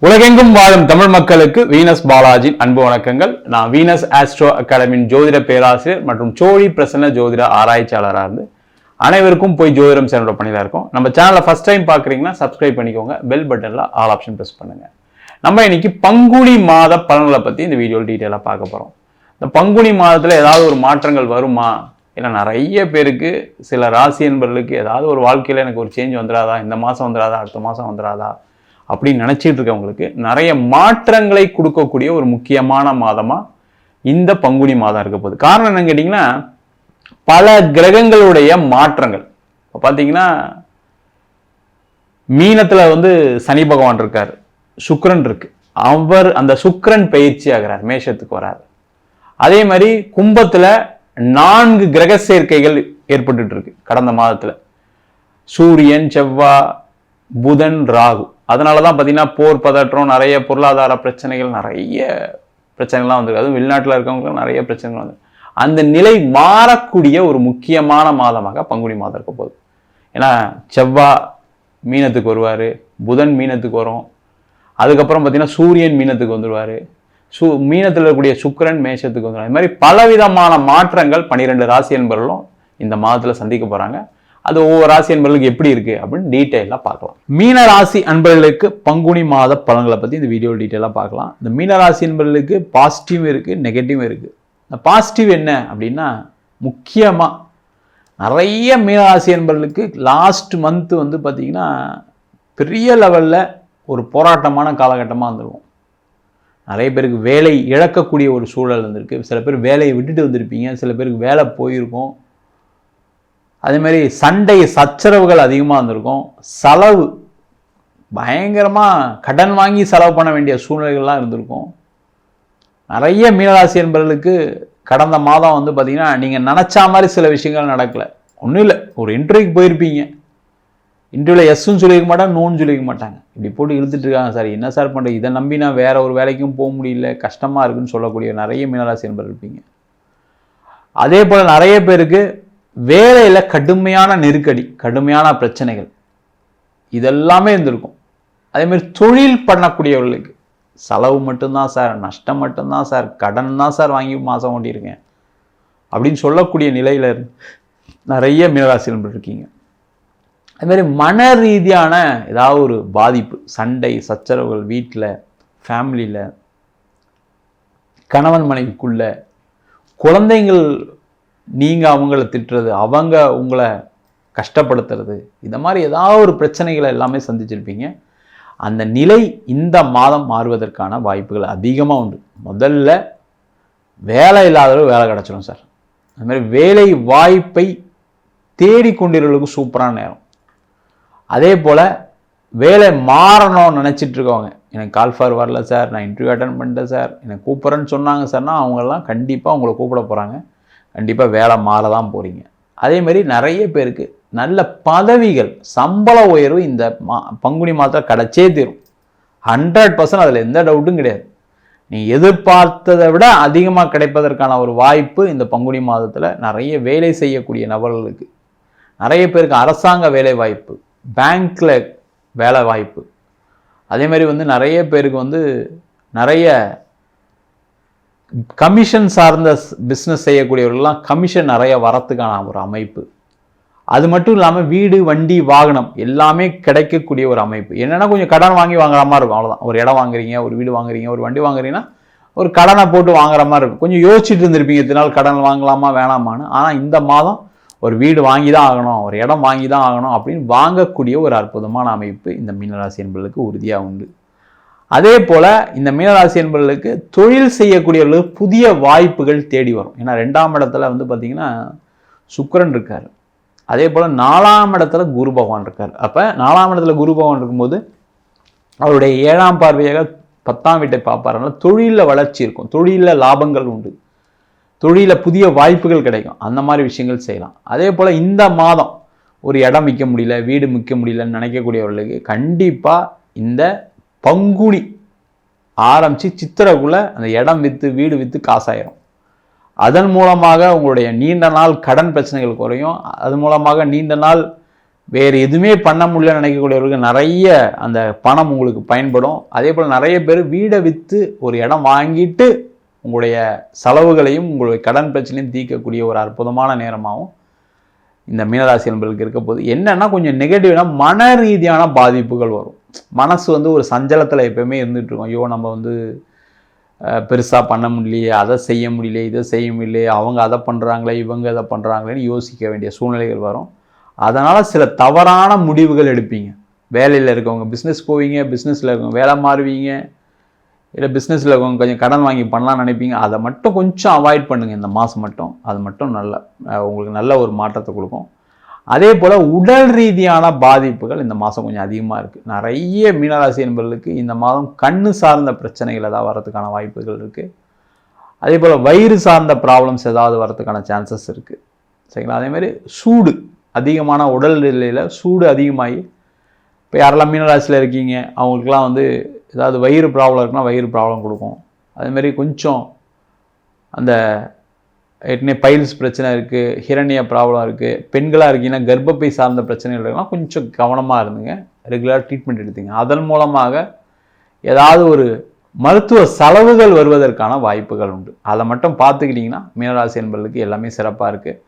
உலகெங்கும் வாழும் தமிழ் மக்களுக்கு வீனஸ் பாலாஜி அன்பு வணக்கங்கள். நான் வீனஸ் ஆஸ்ட்ரோ அகாடமியின் ஜோதிட பேராசிரியர் மற்றும் சோழி பிரசன்ன ஜோதிட ஆராய்ச்சியாளராக இருந்து அனைவருக்கும் போய் ஜோதிடம் சேனலோட பணியில் இருக்கும். நம்ம சேனலை ஃபர்ஸ்ட் டைம் பார்க்குறீங்கன்னா சப்ஸ்கிரைப் பண்ணிக்கோங்க, பெல் பட்டனில் ஆல் ஆப்ஷன் ப்ரெஸ் பண்ணுங்க. நம்ம இன்னைக்கு பங்குனி மாத பலன்களை பற்றி இந்த வீடியோவில் டீட்டெயிலாக பார்க்க போகிறோம். இந்த பங்குனி மாதத்தில் ஏதாவது ஒரு மாற்றங்கள் வருமா, இல்லை நிறைய பேருக்கு சில ராசி என்பவர்களுக்கு ஏதாவது ஒரு வாழ்க்கையில் எனக்கு ஒரு சேஞ்ச் வந்துடாதா, இந்த மாதம் வந்துடாதா, அடுத்த மாதம் வந்துடாதா அப்படின்னு நினைச்சிட்டு இருக்கவங்களுக்கு நிறைய மாற்றங்களை கொடுக்கக்கூடிய ஒரு முக்கியமான மாதமா இந்த பங்குனி மாதம் இருக்க போகுது. காரணம் என்னன்னு கேட்டீங்கன்னா, பல கிரகங்களுடைய மாற்றங்கள். இப்போ பார்த்தீங்கன்னா மீனத்துல சனி பகவான் இருக்காரு, சுக்கிரன் இருக்கு, அவர் அந்த சுக்கிரன் பயிற்சி ஆகிறார், மேஷத்துக்கு வராரு. அதே மாதிரி கும்பத்துல 4 கிரக சேர்க்கைகள் ஏற்பட்டு இருக்கு கடந்த மாதத்துல. சூரியன், செவ்வாய், புதன், ராகு. அதனாலதான் பார்த்தீங்கன்னா போர் பதற்றம், நிறைய பொருளாதார பிரச்சனைகள், நிறைய பிரச்சனைகள்லாம் வந்திருக்கு. அதுவும் வெளிநாட்டில் இருக்கவங்களுக்கு நிறைய பிரச்சனைகள் வந்து அந்த நிலை மாறக்கூடிய ஒரு முக்கியமான மாதமாக பங்குனி மாதம் இருக்க போகுது. ஏன்னா செவ்வாய் மீனத்துக்கு வருவார், புதன் மீனத்துக்கு வரும், அதுக்கப்புறம் பார்த்தீங்கன்னா சூரியன் மீனத்துக்கு வந்துடுவார், மீனத்தில் இருக்கக்கூடிய சுக்கிரன் மேஷத்துக்கு வந்துடுவார். இது மாதிரி பலவிதமான மாற்றங்கள் 12 ராசி என்பவர்களும் இந்த மாதத்தில் சந்திக்க போகிறாங்க. அது ஒவ்வொரு ராசி அன்பர்களுக்கு எப்படி இருக்கு அப்படின்னு டீட்டெயிலாக பார்க்கலாம். மீன ராசி அன்பர்களுக்கு பங்குனி மாத பலன்களை பற்றி இந்த வீடியோ டீட்டெயிலாக பார்க்கலாம். இந்த மீன ராசி அன்பர்களுக்கு பாசிட்டிவ் இருக்கு, நெகட்டிவ் இருக்கு. இந்த பாசிட்டிவ் என்ன அப்படின்னா, முக்கியமாக நிறைய மீனராசி அன்பர்களுக்கு லாஸ்ட் மந்த் பார்த்தீங்கன்னா பெரிய லெவலில் ஒரு போராட்டமான காலகட்டமாக வந்துருக்கும். நிறைய பேருக்கு வேலை இழக்கக்கூடிய ஒரு சூழல் இருந்திருக்கு. சில பேர் வேலையை விட்டுட்டு வந்திருப்பீங்க, சில பேருக்கு வேலை போயிருக்கும். அதே மாதிரி சண்டை சச்சரவுகள் அதிகமாக இருந்திருக்கும். செலவு பயங்கரமாக கடன் வாங்கி செலவு பண்ண வேண்டிய சூழ்நிலைகள்லாம் இருந்திருக்கும். நிறைய மீனராசி என்பவர்களுக்கு கடந்த மாதம் பார்த்தீங்கன்னா நீங்கள் நினச்சா மாதிரி சில விஷயங்கள் நடக்கலை. ஒன்றும் இல்லை, ஒரு இன்டர்வியூக்கு போயிருப்பீங்க, இன்டர்வியூவில் எஸ்ன்னு சொல்லியிருக்க மாட்டாங்க, நோன்னு சொல்லியிருக்க மாட்டாங்க, இப்படி போட்டு இழுத்துட்டு இருக்காங்க, சார் என்ன சார் பண்ணுறது, இதை நம்பி நான் வேற ஒரு வேலைக்கும் போக முடியல, கஷ்டமாக இருக்குன்னு சொல்லக்கூடிய நிறைய மீனராசி என்பவர்கள் இருப்பீங்க. அதே போல் நிறைய பேருக்கு வேலையில் கடுமையான நெருக்கடி, கடுமையான பிரச்சனைகள் இதெல்லாமே இருந்திருக்கும். அதே மாதிரி தொழில் பண்ணக்கூடியவர்களுக்கு செலவு மட்டும்தான் சார், நஷ்டம் மட்டும்தான் சார், கடன் தான் சார் வாங்கி மாதம் ஓட்டியிருக்கேன் அப்படின்னு சொல்லக்கூடிய நிலையில் நிறைய மீனராசி நண்பர்கள் இருக்கீங்க. அதுமாதிரி மன ரீதியான ஏதாவது ஒரு பாதிப்பு, சண்டை சச்சரவுகள் வீட்டில், ஃபேமிலியில், கணவன் மனைவிக்குள்ள, குழந்தைங்கள் நீங்கள் அவங்கள திட்டுறது, அவங்க உங்களை கஷ்டப்படுத்துறது, இந்த மாதிரி ஏதாவது ஒரு பிரச்சனைகளை எல்லாமே சந்திச்சிருப்பீங்க. அந்த நிலை இந்த மாதம் மாறுவதற்கான வாய்ப்புகள் அதிகமாக உண்டு. முதல்ல வேலை இல்லாதவர்கள் வேலை கிடச்சிடும் சார். அது மாதிரி வேலை வாய்ப்பை தேடிக்கொண்டிருவர்களுக்கு சூப்பரான நேரம். அதே போல் வேலை மாறணும்னு நினச்சிட்டு இருக்கவங்க, எனக்கு கால்ஃபார் வரல சார், நான் இன்டர்வியூ அட்டன் பண்ணிட்டேன் சார், எனக்கு கூப்பிட்றேன்னு சொன்னாங்க சார்னா அவங்கெல்லாம் கண்டிப்பாக உங்களை கூப்பிட போகிறாங்க, கண்டிப்பாக வேலை மாற தான் போகிறீங்க. அதே மாதிரி நிறைய பேருக்கு நல்ல பதவிகள், சம்பள உயர்வு இந்த பங்குனி மாதத்தில் கிடைச்சே தீரும். 100% அதில் எந்த டவுட்டும் கிடையாது. நீ எதிர்பார்த்ததை விட அதிகமாக கிடைப்பதற்கான ஒரு வாய்ப்பு இந்த பங்குனி மாதத்தில் நிறைய வேலை செய்யக்கூடிய நபர்களுக்கு, நிறைய பேருக்கு அரசாங்க வேலை வாய்ப்பு, பேங்க்கில் வேலை வாய்ப்பு, அதே மாதிரி நிறைய பேருக்கு நிறைய கமிஷன் சார்ந்த பிஸ்னஸ் செய்யக்கூடியவர்கள்லாம் கமிஷன் நிறைய வரத்துக்கான ஒரு அமைப்பு. அது மட்டும் இல்லாமல் வீடு, வண்டி, வாகனம் எல்லாமே கிடைக்கக்கூடிய ஒரு அமைப்பு. என்னென்னா கொஞ்சம் கடன் வாங்கி வாங்குற மாதிரி இருக்கும், அவ்வளோதான். ஒரு இடம் வாங்குறீங்க, ஒரு வீடு வாங்குறீங்க, ஒரு வண்டி வாங்குறீங்கன்னா ஒரு கடனை போட்டு வாங்குற மாதிரி இருக்கும். கொஞ்சம் யோசிச்சுட்டு இருந்திருப்பீங்க, இதனால் கடன் வாங்கலாமா வேணாமான்னு. ஆனால் இந்த மாதம் ஒரு வீடு வாங்கி தான் ஆகணும், ஒரு இடம் வாங்கி தான் ஆகணும் அப்படின்னு வாங்கக்கூடிய ஒரு அற்புதமான அமைப்பு இந்த மீனராசி என்பவர்களுக்கு உறுதியாக உண்டு. அதே போல் இந்த மீனராசி என்பவர்களுக்கு தொழில் செய்யக்கூடியவர்களுக்கு புதிய வாய்ப்புகள் தேடி வரும். ஏன்னா 2ஆம் இடத்துல பார்த்தீங்கன்னா சுக்கிரன் இருக்கார். அதே போல் 4ஆம் இடத்துல குரு பகவான் இருக்கார். அப்போ 4ஆம் இடத்துல குரு பகவான் இருக்கும்போது அவருடைய 7ஆம் பார்வையாக 10ஆம் வீட்டை பார்ப்பாருனால தொழிலில் வளர்ச்சி இருக்கும், தொழிலில் லாபங்கள் உண்டு, தொழிலில் புதிய வாய்ப்புகள் கிடைக்கும், அந்த மாதிரி விஷயங்கள் செய்யலாம். அதே போல் இந்த மாதம் ஒரு இடம் விற்க முடியல, வீடு விற்க முடியலன்னு நினைக்கக்கூடியவர்களுக்கு கண்டிப்பாக இந்த பங்குனி ஆரம்பித்து சித்திரைக்குள்ளே அந்த இடம் விற்று வீடு விற்று காசாயிரும். அதன் மூலமாக உங்களுடைய நீண்ட நாள் கடன் பிரச்சனைகள் குறையும். அதன் மூலமாக நீண்ட நாள் வேறு எதுவுமே பண்ண முடியலன்னு நினைக்கக்கூடியவர்களுக்கு நிறைய அந்த பணம் உங்களுக்கு பயன்படும். அதே போல் நிறைய பேர் வீடை விற்று ஒரு இடம் வாங்கிட்டு உங்களுடைய செலவுகளையும் உங்களுடைய கடன் பிரச்சனையும் தீர்க்கக்கூடிய ஒரு அற்புதமான நேரமாகவும் இந்த மீனராசி என்பர்களுக்கு இருக்க போது. என்னன்னா கொஞ்சம் நெகட்டிவ்னா மன ரீதியான பாதிப்புகள் வரும். மனசு ஒரு சஞ்சலத்தில் எப்பவுமே இருந்துட்டு இருக்கும். ஐயோ நம்ம பெருசாக பண்ண முடியலையே, அதை செய்ய முடியலையே, இதை செய்ய முடியலையே, அவங்க அதை பண்ணுறாங்களே, இவங்க அதை பண்ணுறாங்களேன்னு யோசிக்க வேண்டிய சூழ்நிலைகள் வரும். அதனால் சில தவறான முடிவுகள் எடுப்பீங்க. வேலையில் இருக்கவங்க பிஸ்னஸ் போவீங்க, பிஸ்னஸில் இருக்கவங்க வேலை மாறுவீங்க, இல்லை பிஸ்னஸில் இருக்கவங்க கொஞ்சம் கடன் வாங்கி பண்ணலாம்னு நினைப்பீங்க. அதை மட்டும் கொஞ்சம் அவாய்ட் பண்ணுங்கள் இந்த மாதம் மட்டும். அது மட்டும் உங்களுக்கு நல்ல ஒரு மாற்றத்தை கொடுக்கும். அதே போல் உடல் ரீதியான பாதிப்புகள் இந்த மாதம் கொஞ்சம் அதிகமாக இருக்குது. நிறைய மீனராசி என்பவர்களுக்கு இந்த மாதம் கண்ணு சார்ந்த பிரச்சனைகள் ஏதாவது வரதுக்கான வாய்ப்புகள் இருக்குது. அதே போல் வயிறு சார்ந்த ப்ராப்ளம்ஸ் ஏதாவது வரதுக்கான சான்சஸ் இருக்குது. சரிங்களா? அதேமாதிரி சூடு அதிகமான உடல் நிலையில் சூடு அதிகமாகி இப்போ யாரெல்லாம் மீனராசியில் இருக்கீங்க அவங்களுக்குலாம் ஏதாவது வயிறு ப்ராப்ளம் இருக்குன்னா வயிறு ப்ராப்ளம் கொடுக்கும். அதேமாதிரி கொஞ்சம் அந்த ஏற்கனவே பைல்ஸ் பிரச்சனை இருக்குது, ஹிரண்ய ப்ராப்ளம் இருக்குது, பெண்களாக இருக்கீங்கன்னா கர்ப்பப்பை சார்ந்த பிரச்சனைகள் இருக்கலாம், கொஞ்சம் கவனமாக இருந்துங்க, ரெகுலராக ட்ரீட்மெண்ட் எடுத்தீங்க. அதன் மூலமாக ஏதாவது ஒரு மருத்துவ செலவுகள் வருவதற்கான வாய்ப்புகள் உண்டு. அதை மட்டும் பார்த்துக்கிட்டிங்கன்னா மீனராசி என்பவர்களுக்கு எல்லாமே சிறப்பாக இருக்குது.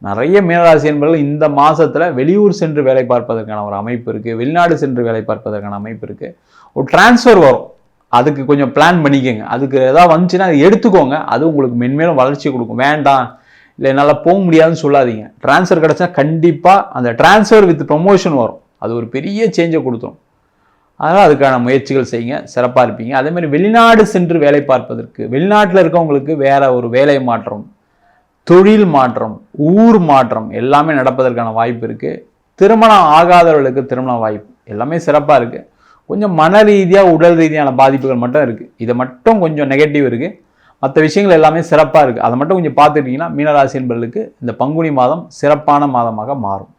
நிறைய மீனராசி என்பவர்கள் இந்த மாதத்தில் வெளியூர் சென்று வேலை பார்ப்பதற்கான ஒரு அமைப்பு இருக்குது, வெளிநாடு சென்று வேலை பார்ப்பதற்கான அமைப்பு இருக்குது. ஒரு டிரான்ஸ்ஃபர் வரும், அதுக்கு கொஞ்சம் பிளான் பண்ணிக்கோங்க. அதுக்கு ஏதாவது வந்துச்சுன்னா அதை எடுத்துக்கோங்க, அது உங்களுக்கு மென்மேலும் வளர்ச்சி கொடுக்கும். வேண்டாம் இல்லை என்னால் போக முடியாதுன்னு சொல்லாதீங்க. டிரான்ஸ்ஃபர் கிடச்சா கண்டிப்பாக அந்த டிரான்ஸ்ஃபர் வித் ப்ரொமோஷன் வரும், அது ஒரு பெரிய சேஞ்சை கொடுத்துரும். அதனால் அதுக்கான முயற்சிகள் செய்யுங்க, சிறப்பாக இருப்பீங்க. அதேமாதிரி வெளிநாடு சென்று வேலை பார்ப்பதற்கு, வெளிநாட்டில் இருக்கவங்களுக்கு வேற ஒரு வேலை மாற்றம், தொழில் மாற்றம், ஊர் மாற்றம் எல்லாமே நடப்பதற்கான வாய்ப்பு இருக்குது. திருமணம் ஆகாதவர்களுக்கு திருமண வாய்ப்பு எல்லாமே சிறப்பாக இருக்குது. கொஞ்சம் மன ரீதியாக உடல் ரீதியான பாதிப்புகள் மட்டும் இருக்குது. இதை மட்டும் கொஞ்சம் நெகட்டிவ் இருக்குது. மற்ற விஷயங்கள் எல்லாமே சிறப்பாக இருக்குது. அதை மட்டும் கொஞ்சம் பார்த்துக்கிட்டிங்கன்னா மீனராசி என்பவர்களுக்கு இந்த பங்குனி மாதம் சிறப்பான மாதமாக மாறும்.